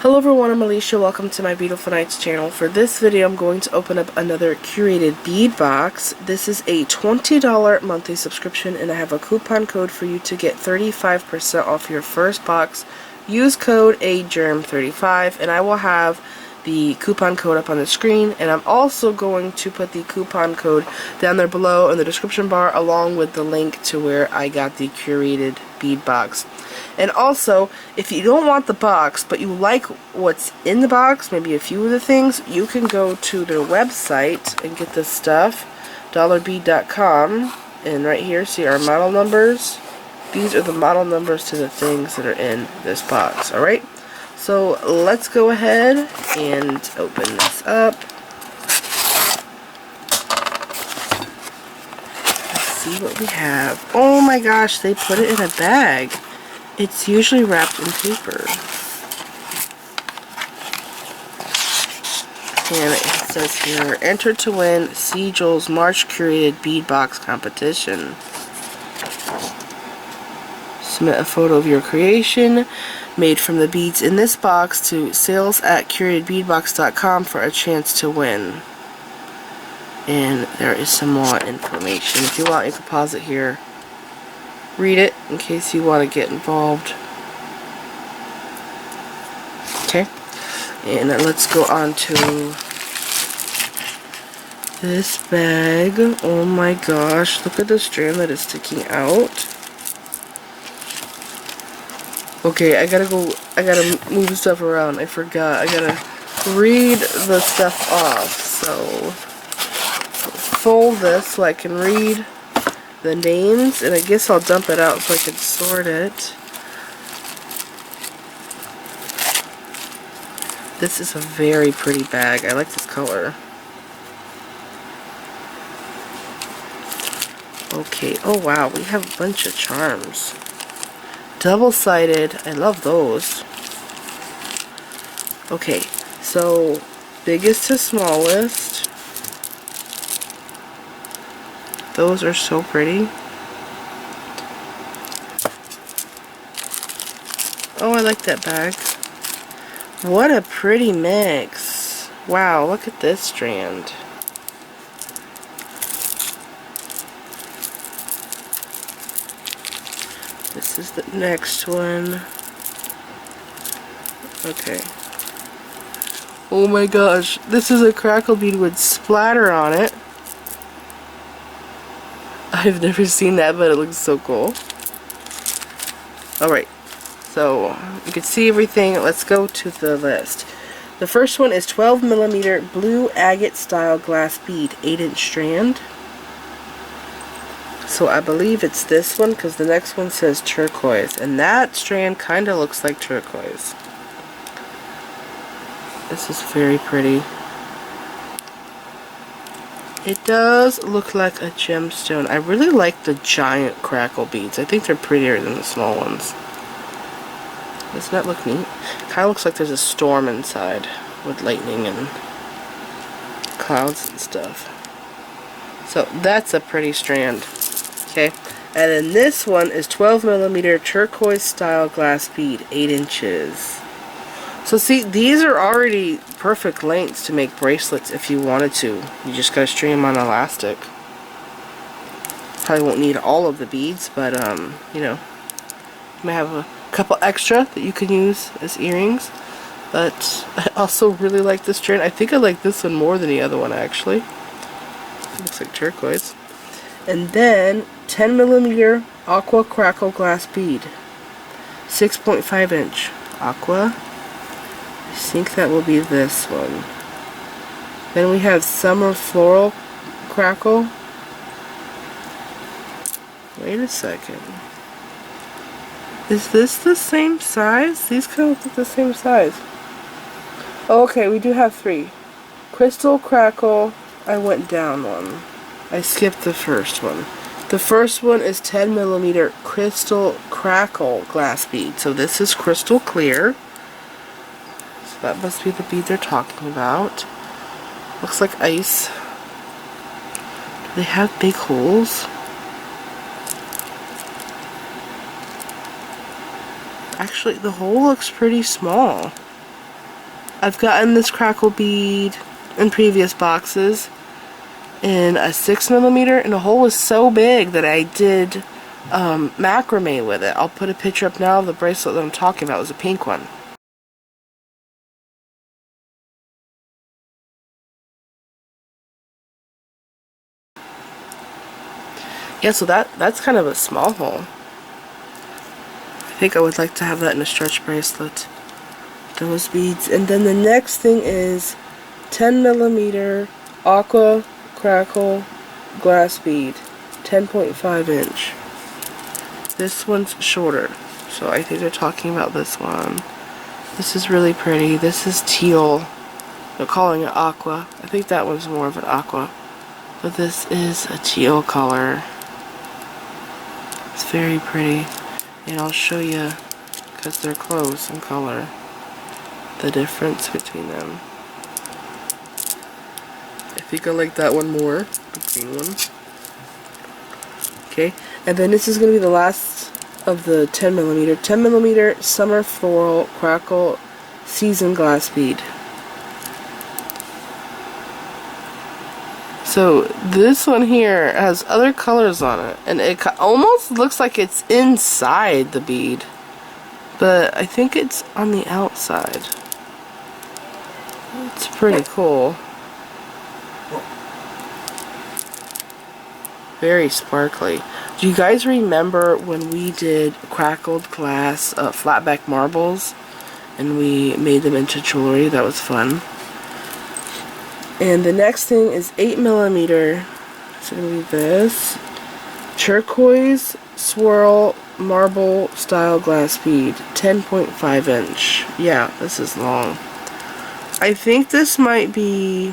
Hello everyone, I'm Alicia. Welcome to my Beautiful Nights channel. For this video, I'm going to open up another curated bead box. This is a $20 monthly subscription, and I have a coupon code for you to get 35% off your first box. Use code AGERM35, and I will have the coupon code up on the screen, and I'm also going to put the coupon code down there below in the description bar, along with the link to where I got the curated bead box. And also, if you don't want the box, but you like what's in the box, maybe a few of the things, you can go to their website and get this stuff, dollarbead.com, and right here, see our model numbers? These are the model numbers to the things that are in this box, alright? So, let's go ahead and open this up. Let's see what we have. Oh my gosh, they put it in a bag. It's usually wrapped in paper. And it says here, enter to win Sejal's March Curated Bead Box Competition. Submit a photo of your creation made from the beads in this box to sales@curatedbeadbox.com for a chance to win. And there is some more information. If you want, you can pause it here. Read it in case you want to get involved. Okay, and let's go on to this bag. Oh my gosh, look at the strand that is sticking out. Okay, I gotta move stuff around. I forgot. I gotta read the stuff off. So, fold this so I can read the names, and I guess I'll dump it out so I can sort it. This is a very pretty bag. I like this color. Okay, oh wow, we have a bunch of charms. Double-sided, I love those. Okay, so biggest to smallest. Those are so pretty. Oh, I like that bag. What a pretty mix. Wow, look at this strand. This is the next one. Okay. Oh my gosh, this is a crackle bead with splatter on it. I've never seen that, but it looks so cool. Alright, so you can see everything. Let's go to the list. The first one is 12mm blue agate style glass bead, 8-inch strand. So I believe it's this one, because the next one says turquoise, and that strand kind of looks like turquoise. This is very pretty. It does look like a gemstone. I really like the giant crackle beads. I think they're prettier than the small ones. Doesn't that look neat? Kind of looks like there's a storm inside with lightning and clouds and stuff. So that's a pretty strand. Okay, and then this one is 12mm turquoise style glass bead, 8 inches. So see, these are already perfect lengths to make bracelets if you wanted to. You just gotta string them on elastic. Probably won't need all of the beads, but you know, you may have a couple extra that you can use as earrings. But I also really like this strand. I think I like this one more than the other one actually. It looks like turquoise. And then 10mm Aqua Crackle glass bead, 6.5 inch Aqua. I think that will be this one. Then we have Summer Floral Crackle. Wait a second. Is this the same size? These kind of look like the same size. Oh, okay, we do have 3. Crystal Crackle. I went down one. I skipped the first one. The first one is 10mm Crystal Crackle glass bead. So this is crystal clear. So that must be the bead they're talking about. Looks like ice. Do they have big holes? Actually, the hole looks pretty small. I've gotten this Crackle bead in previous boxes in a 6mm, and the hole was so big that I did macrame with it. I'll put a picture up now of the bracelet that I'm talking about. It was a pink one. Yeah, so that's kind of a small hole. I think I would like to have that in a stretch bracelet. Those beads. And then the next thing is 10mm Aqua Crackle glass bead, 10.5 inch. This one's shorter, so I think they're talking about this one. This is really pretty. This is teal. They're calling it aqua. I think that one's more of an aqua, but this is a teal color. It's very pretty, and I'll show you, because they're close in color, the difference between them. I think I like that one more, the green one. Okay, and then this is going to be the last of the 10mm. 10mm Summer Floral Crackle Season Glass Bead. So this one here has other colors on it, and it almost looks like it's inside the bead, but I think it's on the outside. It's pretty cool. Very sparkly. Do you guys remember when we did crackled glass flatback marbles and we made them into jewelry? That was fun. And the next thing is 8mm. It's going to be this turquoise swirl marble style glass bead, 10.5 inch. Yeah, this is long. I think this might be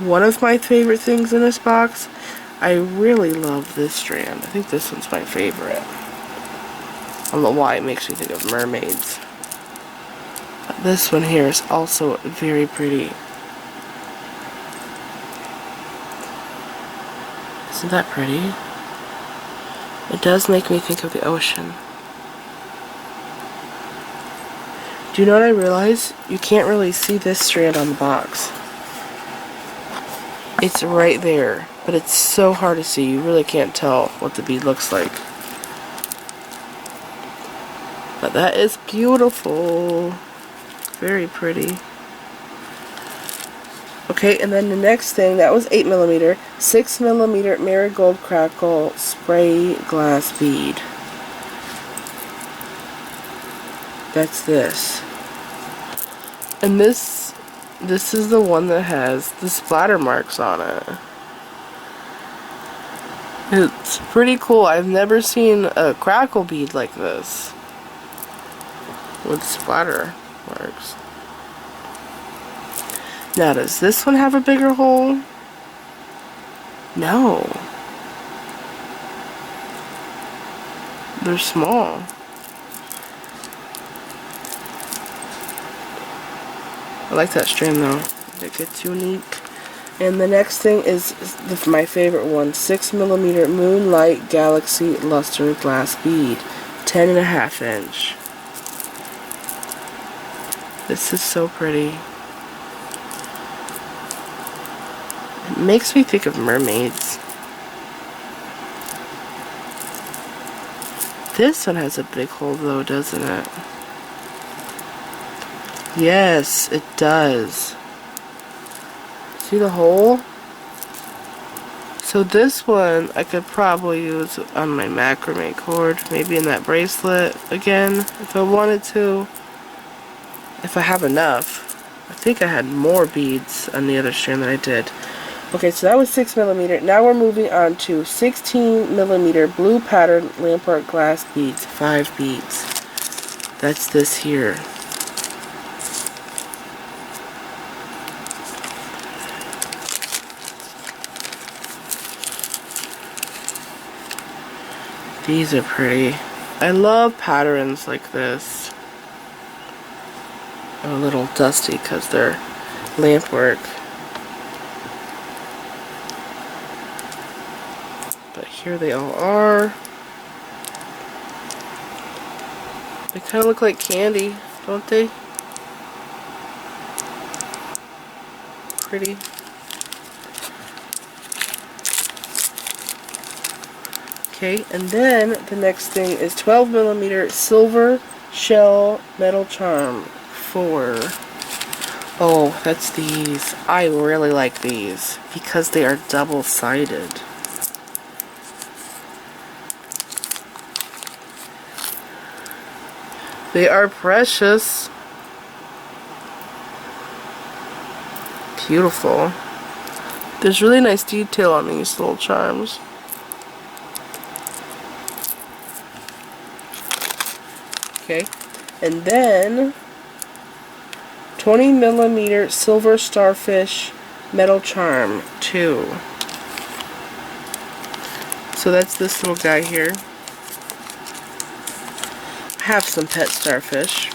one of my favorite things in this box. I really love this strand. I think this one's my favorite. I don't know why it makes me think of mermaids. But this one here is also very pretty. Isn't that pretty? It does make me think of the ocean. Do you know what I realized? You can't really see this strand on the box. It's right there, but it's so hard to see. You really can't tell what the bead looks like. But that is beautiful. Very pretty. Okay, and then the next thing, that was 8mm. 6mm Marigold Crackle Spray Glass Bead. That's this. And this is the one that has the splatter marks on it. It's pretty cool. I've never seen a crackle bead like this with splatter marks. Now, does this one have a bigger hole? No. They're small. I like that strand though. It gets unique. And the next thing is my favorite one, 6mm Moonlight Galaxy Luster Glass Bead, 10.5 inch. This is so pretty. It makes me think of mermaids. This one has a big hole though, doesn't it? Yes, it does. See the hole? So this one I could probably use on my macrame cord, maybe in that bracelet again if I wanted to. If I have enough. I think I had more beads on the other strand than I did. Okay, so that was 6mm. Now we're moving on to 16mm blue pattern Lampard glass beads, 5 beads. That's this here. These are pretty. I love patterns like this. A little dusty because they're lamp work. But here they all are. They kind of look like candy, don't they? pretty. Okay, and then the next thing is 12mm silver shell metal charm 4. Oh, that's these. I really like these because they are double-sided. They are precious. Beautiful. There's really nice detail on these little charms. Okay, and then 20mm silver starfish metal charm 2. So that's this little guy here. I have some pet starfish.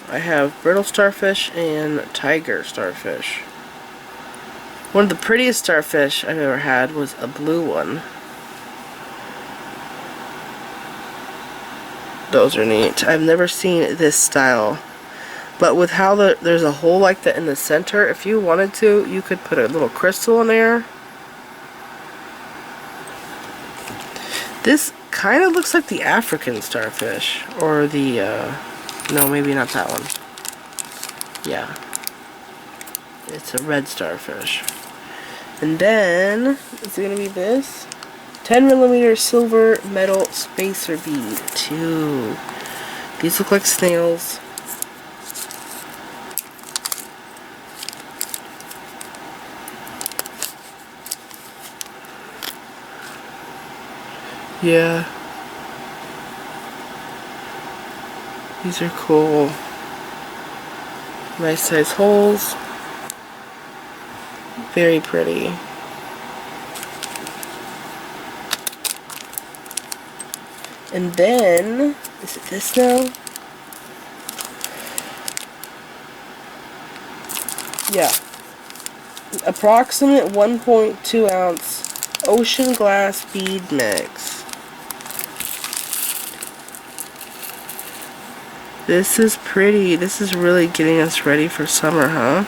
I have brittle starfish and tiger starfish. One of the prettiest starfish I've ever had was a blue one. Those are neat. I've never seen this style. But with how there's a hole like that in the center, if you wanted to, you could put a little crystal in there. This kind of looks like the African starfish. Or the, no, maybe not that one. Yeah. It's a red starfish. And then, is it going to be this? 10mm silver metal spacer bead 2. These look like snails. Yeah. These are cool. Nice size holes. Very pretty. And then, is it this now? Yeah. Approximate 1.2 ounce ocean glass bead mix. This is pretty. This is really getting us ready for summer, huh?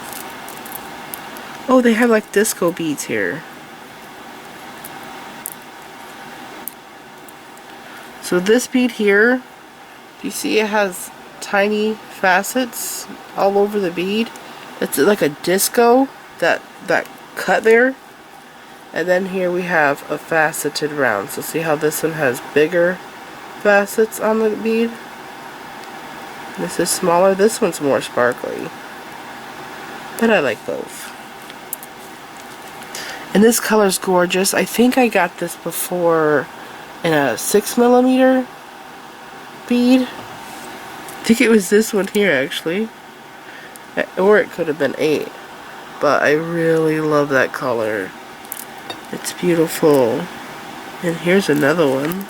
Oh, they have like disco beads here. So this bead here, do you see it has tiny facets all over the bead? It's like a disco, that cut there. And then here we have a faceted round. So see how this one has bigger facets on the bead? This is smaller, this one's more sparkly. But I like both. And this color's gorgeous. I think I got this before in a 6mm bead. I think it was this one here actually. Or it could have been 8. But I really love that color. It's beautiful. And here's another one.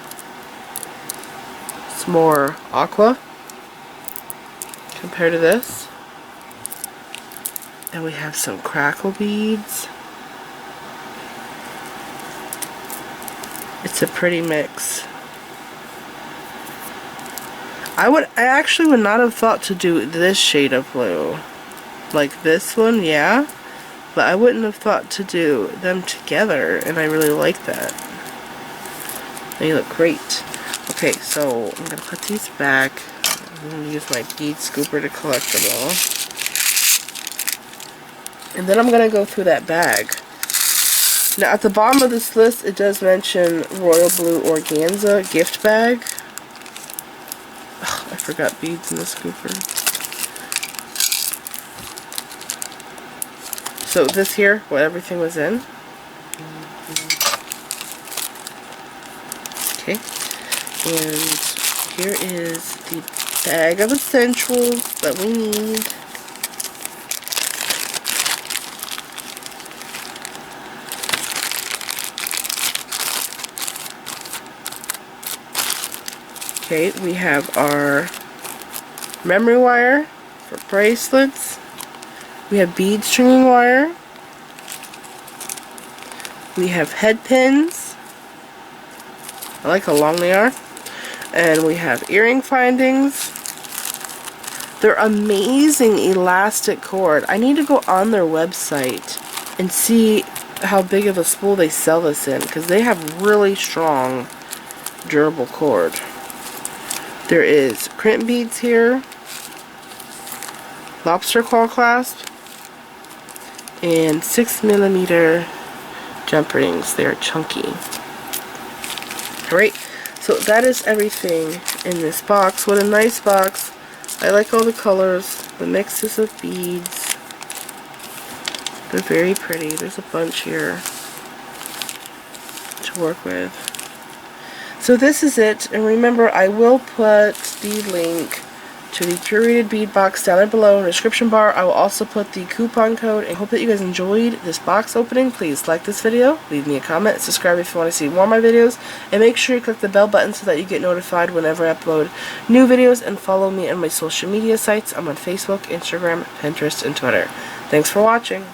It's more aqua compared to this. And we have some crackle beads. It's a pretty mix. I actually would not have thought to do this shade of blue. Like this one, yeah. But I wouldn't have thought to do them together, and I really like that. They look great. Okay, so I'm going to put these back. I'm going to use my bead scooper to collect them all. And then I'm going to go through that bag. Now at the bottom of this list it does mention Royal Blue Organza gift bag. Ugh, I forgot beads in the scooper. So this here, what everything was in. Okay. And here is the bag of essentials that we need. Okay, we have our memory wire for bracelets. We have bead stringing wire. We have head pins. I like how long they are. And we have earring findings. They're amazing elastic cord. I need to go on their website and see how big of a spool they sell this in, because they have really strong, durable cord. There is crimp beads here, lobster claw clasp, and 6mm jump rings. They are chunky. Alright, so that is everything in this box. What a nice box. I like all the colors, the mixes of beads. They're very pretty. There's a bunch here to work with. So this is it, and remember, I will put the link to the Curated Bead box down below in the description bar. I will also put the coupon code, and hope that you guys enjoyed this box opening. Please like this video, leave me a comment, subscribe if you want to see more of my videos, and make sure you click the bell button so that you get notified whenever I upload new videos, and follow me on my social media sites. I'm on Facebook, Instagram, Pinterest, and Twitter. Thanks for watching.